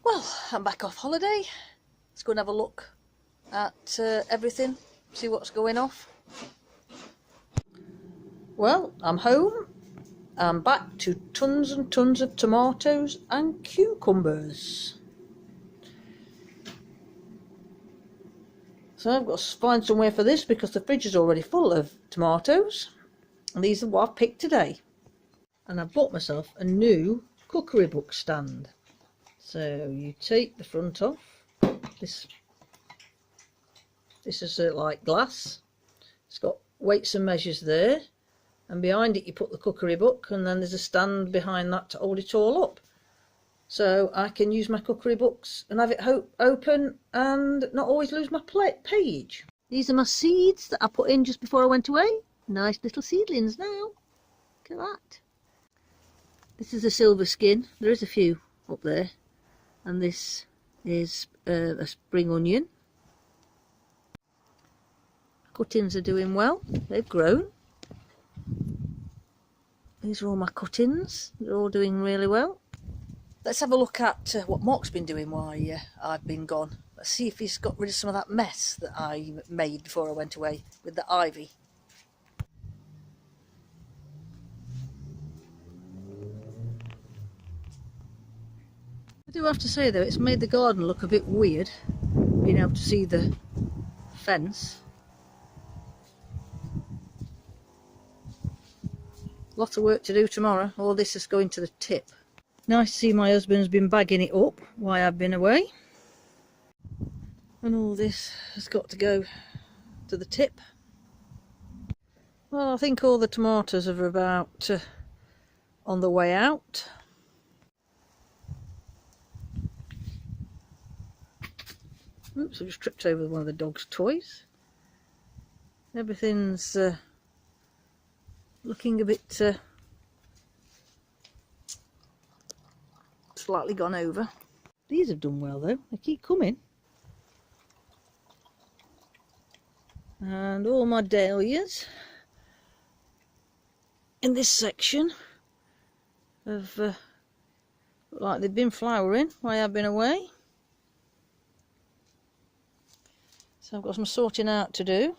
Well, I'm back off holiday. Let's go and have a look at everything, see what's going off. Well, I'm home. I'm back to tons and tons of tomatoes and cucumbers. So I've got to find somewhere for this because the fridge is already full of tomatoes. And these are what I've picked today. And I bought myself a new cookery book stand. So you take the front off. This is like glass. It's got weights and measures there, and behind it you put the cookery book, and then there's a stand behind that to hold it all up. So I can use my cookery books and have it open and not always lose my page. These are my seeds that I put in just before I went away. Nice little seedlings now. Look at that. This is a silver skin. There is a few up there. And this is a spring onion. Cuttings are doing well. They've grown. These are all my cuttings. They're all doing really well. Let's have a look at what Mark's been doing while I've been gone. Let's see if he's got rid of some of that mess that I made before I went away with the ivy. I do have to say though, it's made the garden look a bit weird, being able to see the fence. Lots of work to do tomorrow. All this is going to the tip. Nice to see my husband's been bagging it up while I've been away. And all this has got to go to the tip. Well, I think all the tomatoes are about on the way out. Oops, I just tripped over one of the dog's toys. Everything's looking a bit slightly gone over. These have done well though, they keep coming. And all my dahlias in this section have looked like they've been flowering while I've been away. So I've got some sorting out to do.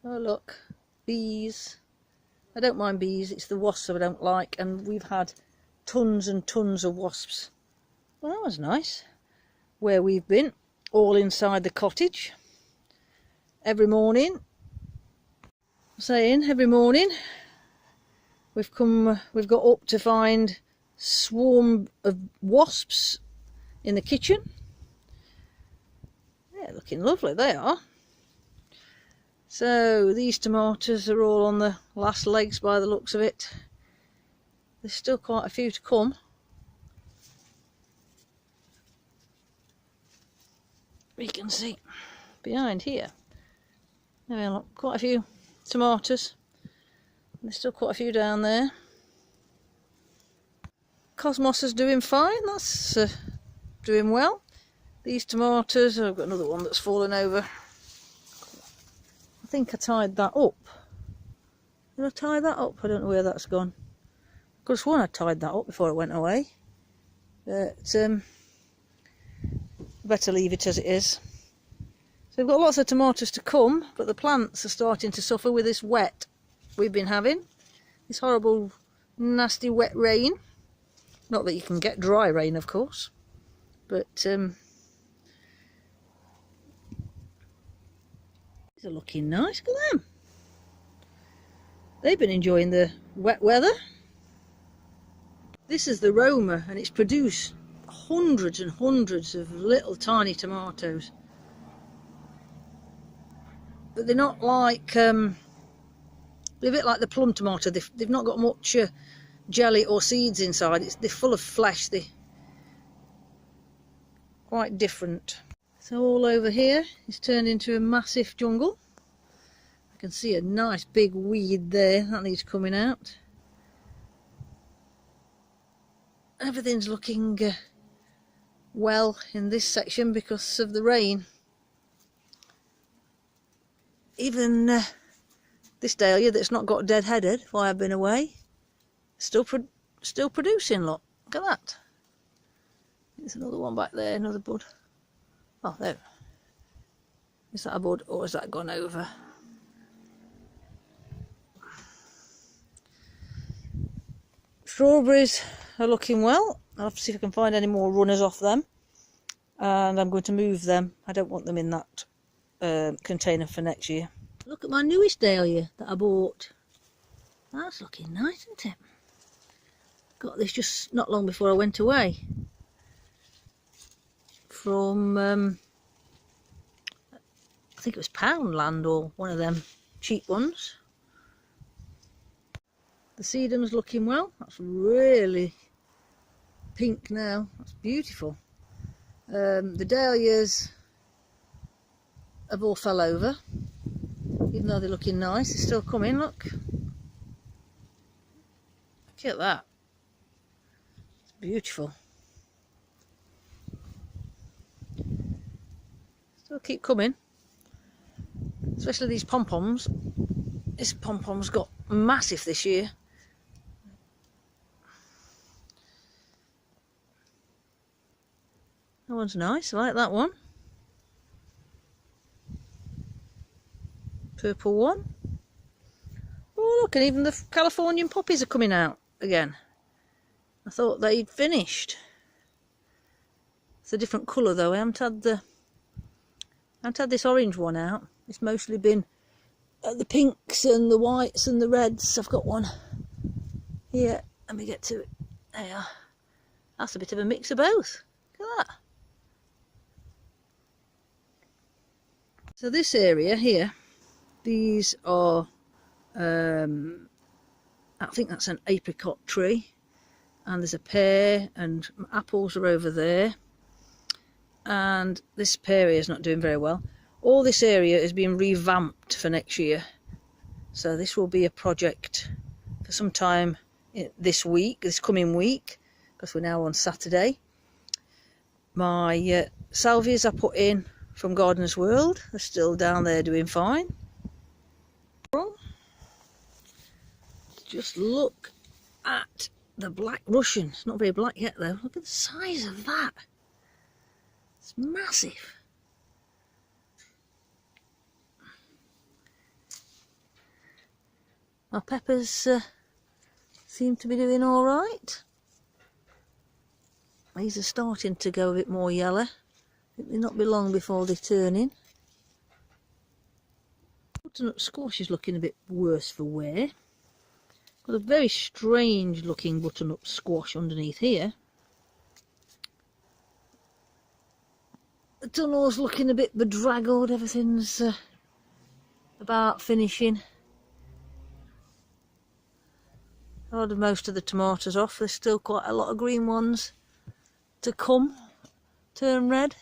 Oh look, bees. I don't mind bees, it's the wasps I don't like, and we've had tons and tons of wasps. Well, that was nice. Where we've been, all inside the cottage. Every morning, every morning we've got up to find swarm of wasps in the kitchen. Yeah, looking lovely they are. So these tomatoes are all on the last legs by the looks of it. There's still quite a few to come. We can see behind here. There we are, look, quite a few tomatoes. There's still quite a few down there. Cosmos is doing fine, that's doing well. These tomatoes, I've got another one that's fallen over. I think I tied that up. Did I tie that up? I don't know where that's gone. I could have sworn I tied that up before I went away. But better leave it as it is. So we've got lots of tomatoes to come, but the plants are starting to suffer with this wet we've been having. This horrible, nasty wet rain. Not that you can get dry rain, of course, but these are looking nice. Look at them. They've been enjoying the wet weather. This is the Roma, and it's produced hundreds and hundreds of little tiny tomatoes. But they're not like, they're a bit like the plum tomato. They've not got much jelly or seeds inside. They're full of flesh. They're quite different. So all over here it's turned into a massive jungle. I can see a nice big weed there that needs coming out. Everything's looking well in this section because of the rain. Even this dahlia that's not got dead-headed while I've been away, Still producing, look at that. There's another one back there, another bud. Oh, there. Is that a bud or has that gone over? Strawberries are looking well. I'll have to see if I can find any more runners off them. And I'm going to move them. I don't want them in that container for next year. Look at my newest dahlia that I bought. That's looking nice, isn't it? Got this just not long before I went away. From, I think it was Poundland or one of them cheap ones. The sedum's looking well. That's really pink now. That's beautiful. The dahlias have all fell over, even though they're looking nice. They're still coming, look. Look at that. It's beautiful. Still keep coming. Especially these pom-poms. This pom-pom's got massive this year. That one's nice, I like that one. Purple one. Oh look, and even the Californian poppies are coming out again. I thought they'd finished. It's a different colour though. I haven't had this orange one out. It's mostly been the pinks and the whites and the reds. I've got one here. Let me get to it. There you are. That's a bit of a mix of both. Look at that. So this area here, these are, I think that's an apricot tree, and there's a pear, and apples are over there, and this pear area is not doing very well. All this area is being revamped for next year, so this will be a project for some time this coming week, because we're now on Saturday. My salvias I put in from Gardener's World, they're still down there doing fine. Just look at the Black Russian. It's not very black yet though. Look at the size of that. It's massive. Our peppers seem to be doing all right. These are starting to go a bit more yellow. I think they'll not be long before they turn in. Butternut squash is looking a bit worse for wear. Got a very strange looking butternut squash underneath here. The tunnel's looking a bit bedraggled, everything's about finishing. I ordered most of the tomatoes off. There's still quite a lot of green ones to come, turn red.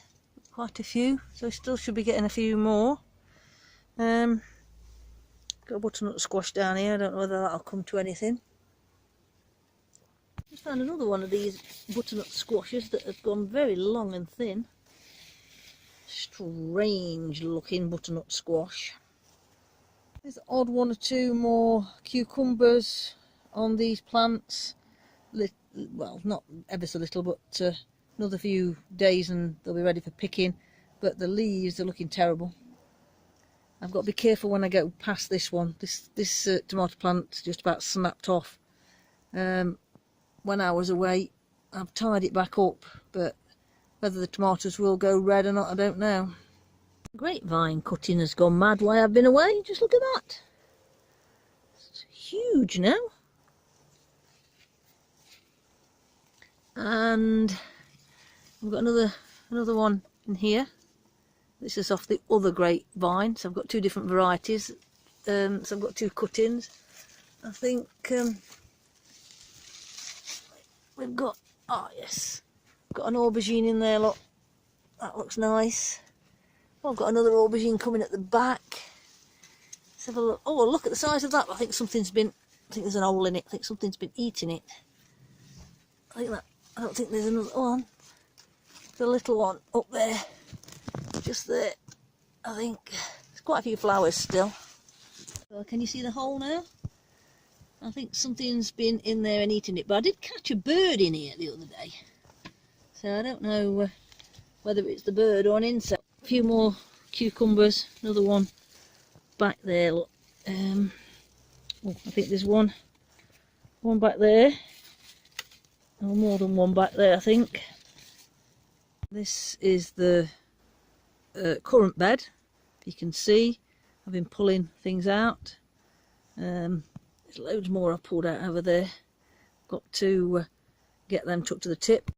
Quite a few, so I still should be getting a few more. Got a butternut squash down here. I don't know whether that'll come to anything. Just found another one of these butternut squashes that have gone very long and thin. Strange looking butternut squash. There's odd one or two more cucumbers on these plants. Well, not ever so little, but another few days and they'll be ready for picking, but the leaves are looking terrible. I've got to be careful when I go past this one. This tomato plant just about snapped off when I was away. I've tied it back up, but whether the tomatoes will go red or not, I don't know. Grapevine cutting has gone mad while I've been away. Just look at that. It's huge now. And I've got another one in here. This is off the other grapevine, so I've got two different varieties. So I've got two cuttings. I think we've got, oh yes, got an aubergine in there, look. That looks nice. Oh, I've got another aubergine coming at the back. Let's have a look. Oh, look at the size of that. I think there's an hole in it. I think something's been eating it. I don't think there's another one. The little one up there, just there. I think there's quite a few flowers still. So can you see the hole now? I think something's been in there and eaten it, but I did catch a bird in here the other day, so I don't know whether it's the bird or an insect. A few more cucumbers, another one back there, look. Oh, I think there's one back there, or more than one back there, I think. This is the currant bed. You can see I've been pulling things out. There's loads more I've pulled out over there. Got to get them tucked to the tip.